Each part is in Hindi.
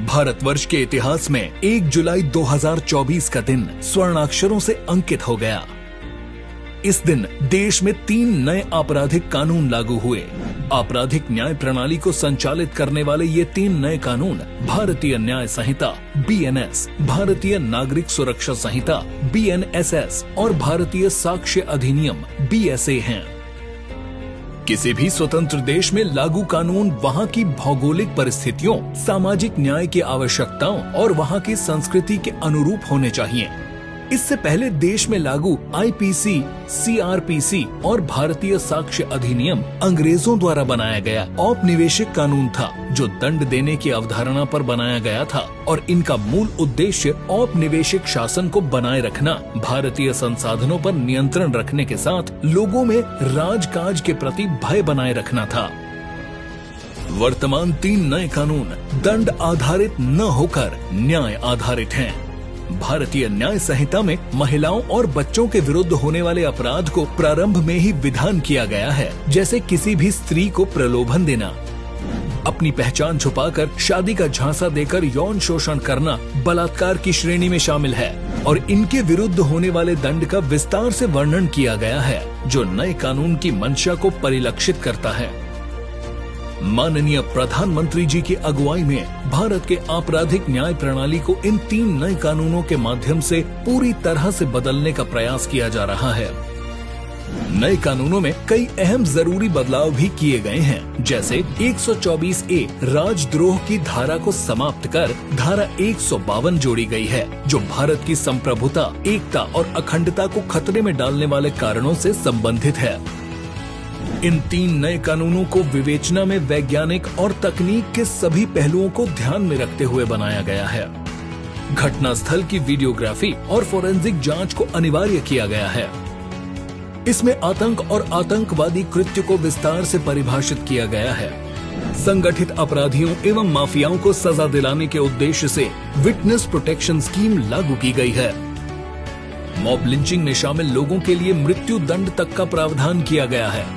भारतवर्ष के इतिहास में 1 जुलाई 2024 का दिन स्वर्णाक्षरों से अंकित हो गया। इस दिन देश में 3 नए आपराधिक कानून लागू हुए। आपराधिक न्याय प्रणाली को संचालित करने वाले ये 3 नए कानून भारतीय न्याय संहिता BNS, भारतीय नागरिक सुरक्षा संहिता BNSS और भारतीय साक्ष्य अधिनियम BSA हैं। किसी भी स्वतंत्र देश में लागू कानून वहाँ की भौगोलिक परिस्थितियों, सामाजिक न्याय की आवश्यकताओं और वहाँ की संस्कृति के अनुरूप होने चाहिए। इससे पहले देश में लागू IPC, CRPC और भारतीय साक्ष्य अधिनियम अंग्रेजों द्वारा बनाया गया औपनिवेशिक कानून था, जो दंड देने की अवधारणा पर बनाया गया था और इनका मूल उद्देश्य औपनिवेशिक शासन को बनाए रखना, भारतीय संसाधनों पर नियंत्रण रखने के साथ लोगों में राजकाज के प्रति भय बनाए रखना था। वर्तमान 3 नए कानून दंड आधारित न होकर न्याय आधारित हैं। भारतीय न्याय संहिता में महिलाओं और बच्चों के विरुद्ध होने वाले अपराध को प्रारंभ में ही विधान किया गया है, जैसे किसी भी स्त्री को प्रलोभन देना, अपनी पहचान छुपाकर शादी का झांसा देकर यौन शोषण करना बलात्कार की श्रेणी में शामिल है और इनके विरुद्ध होने वाले दंड का विस्तार से वर्णन किया गया है, जो नए कानून की मंशा को परिलक्षित करता है। माननीय प्रधानमंत्री जी की अगुवाई में भारत के आपराधिक न्याय प्रणाली को इन 3 नए कानूनों के माध्यम से पूरी तरह से बदलने का प्रयास किया जा रहा है। नए कानूनों में कई अहम जरूरी बदलाव भी किए गए हैं, जैसे 124A राजद्रोह की धारा को समाप्त कर धारा 152 जोड़ी गई है, जो भारत की संप्रभुता, एकता और अखंडता को खतरे में डालने वाले कारणों से संबंधित है। इन 3 नए कानूनों को विवेचना में वैज्ञानिक और तकनीक के सभी पहलुओं को ध्यान में रखते हुए बनाया गया है। घटनास्थल की वीडियोग्राफी और फोरेंसिक जांच को अनिवार्य किया गया है। इसमें आतंक और आतंकवादी कृत्य को विस्तार से परिभाषित किया गया है। संगठित अपराधियों एवं माफियाओं को सजा दिलाने के उद्देश्य से विटनेस प्रोटेक्शन स्कीम लागू की गई है। मॉब लिंचिंग में शामिल लोगों के लिए मृत्यु दंड तक का प्रावधान किया गया है।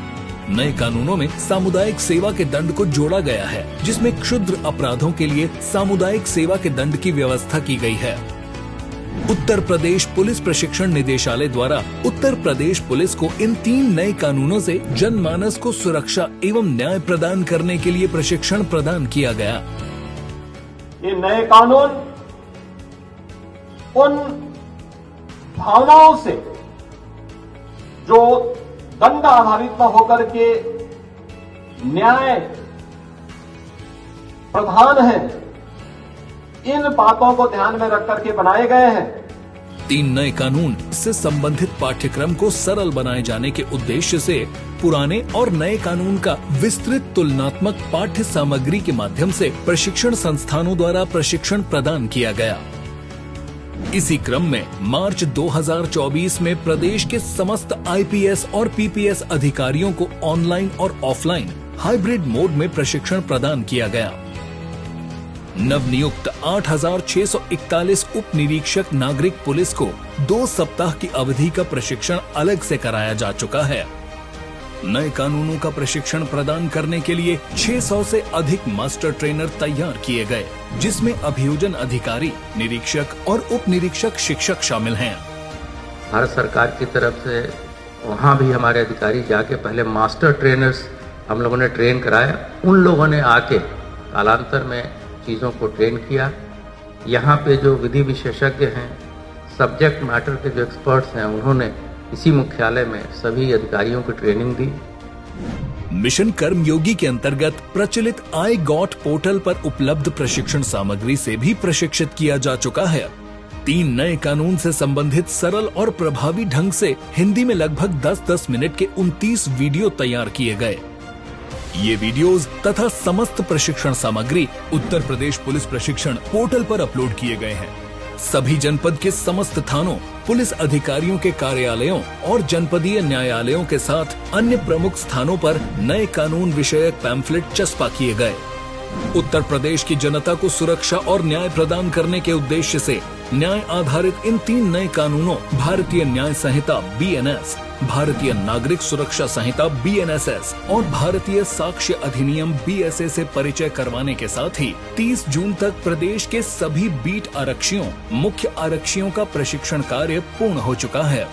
नए कानूनों में सामुदायिक सेवा के दंड को जोड़ा गया है, जिसमें क्षुद्र अपराधों के लिए सामुदायिक सेवा के दंड की व्यवस्था की गई है। उत्तर प्रदेश पुलिस प्रशिक्षण निदेशालय द्वारा उत्तर प्रदेश पुलिस को इन 3 नए कानूनों से जनमानस को सुरक्षा एवं न्याय प्रदान करने के लिए प्रशिक्षण प्रदान किया गया। ये नए कानून उन भावनाओं से जो दंड आधारित न होकर के न्याय प्रधान है, इन बातों को ध्यान में रख करके बनाए गए हैं। 3 नए कानून से संबंधित पाठ्यक्रम को सरल बनाए जाने के उद्देश्य से पुराने और नए कानून का विस्तृत तुलनात्मक पाठ्य सामग्री के माध्यम से प्रशिक्षण संस्थानों द्वारा प्रशिक्षण प्रदान किया गया। इसी क्रम में मार्च 2024 में प्रदेश के समस्त IPS और PPS अधिकारियों को ऑनलाइन और ऑफलाइन हाइब्रिड मोड में प्रशिक्षण प्रदान किया गया। नवनियुक्त 8,641 उप निरीक्षक नागरिक पुलिस को 2 सप्ताह की अवधि का प्रशिक्षण अलग से कराया जा चुका है। नए कानूनों का प्रशिक्षण प्रदान करने के लिए 600 से अधिक मास्टर ट्रेनर तैयार किए गए, जिसमें अभियोजन अधिकारी, निरीक्षक और उप निरीक्षक शिक्षक शामिल हैं। भारत सरकार की तरफ से वहाँ भी हमारे अधिकारी जाके पहले मास्टर ट्रेनर्स हम लोगों ने ट्रेन कराया। उन लोगों ने आके कालांतर में चीज़ों को ट्रेन किया। यहाँ पे जो विधि विशेषज्ञ हैं, सब्जेक्ट मैटर के जो एक्सपर्ट्स हैं, उन्होंने इसी मुख्यालय में सभी अधिकारियों को ट्रेनिंग दी। मिशन कर्मयोगी के अंतर्गत प्रचलित आई गॉट पोर्टल पर उपलब्ध प्रशिक्षण सामग्री से भी प्रशिक्षित किया जा चुका है। 3 नए कानून से संबंधित सरल और प्रभावी ढंग से हिंदी में लगभग 10-10 मिनट के 29 वीडियो तैयार किए गए। ये वीडियोस तथा समस्त प्रशिक्षण सामग्री उत्तर प्रदेश पुलिस प्रशिक्षण पोर्टल पर अपलोड किए गए हैं। सभी जनपद के समस्त थानों, पुलिस अधिकारियों के कार्यालयों और जनपदीय न्यायालयों के साथ अन्य प्रमुख स्थानों पर नए कानून विषयक पैम्फलेट चस्पा किए गए। उत्तर प्रदेश की जनता को सुरक्षा और न्याय प्रदान करने के उद्देश्य से न्याय आधारित इन 3 नए कानूनों भारतीय न्याय संहिता BNS, भारतीय नागरिक सुरक्षा संहिता BNSS और भारतीय साक्ष्य अधिनियम BSA से परिचय करवाने के साथ ही 30 जून तक प्रदेश के सभी बीट आरक्षियों, मुख्य आरक्षियों का प्रशिक्षण कार्य पूर्ण हो चुका है।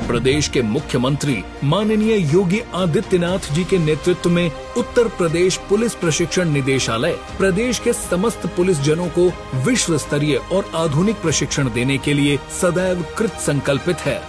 प्रदेश के मुख्यमंत्री माननीय योगी आदित्यनाथ जी के नेतृत्व में उत्तर प्रदेश पुलिस प्रशिक्षण निदेशालय प्रदेश के समस्त पुलिस जनों को विश्व स्तरीय और आधुनिक प्रशिक्षण देने के लिए सदैव कृत संकल्पित है।